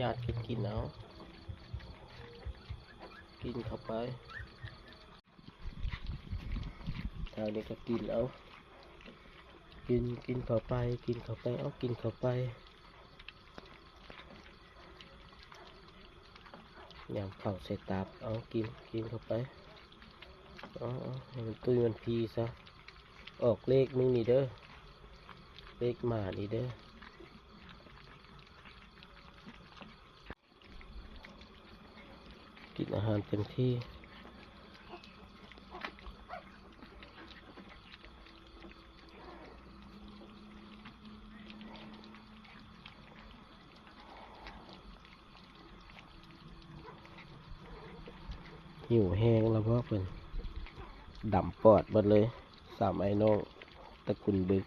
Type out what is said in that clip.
ญาติกินเอากินเข้าไปทางนี้ก็กินเอากินเข้าไปกินเข้าไปเอากินเข้าไปยำข้าวใส่ตับเอากินเข้าไปเอาให้มันตุ้ยมันพีซะออกเลขมึงนี่เด้อเลขหมานี่เด้อกินอาหารเต็มที่หิวแห้งแล้วเพราะเพิ่นดำปอดหมดเลยสามไอ้น้องตะกุนบึก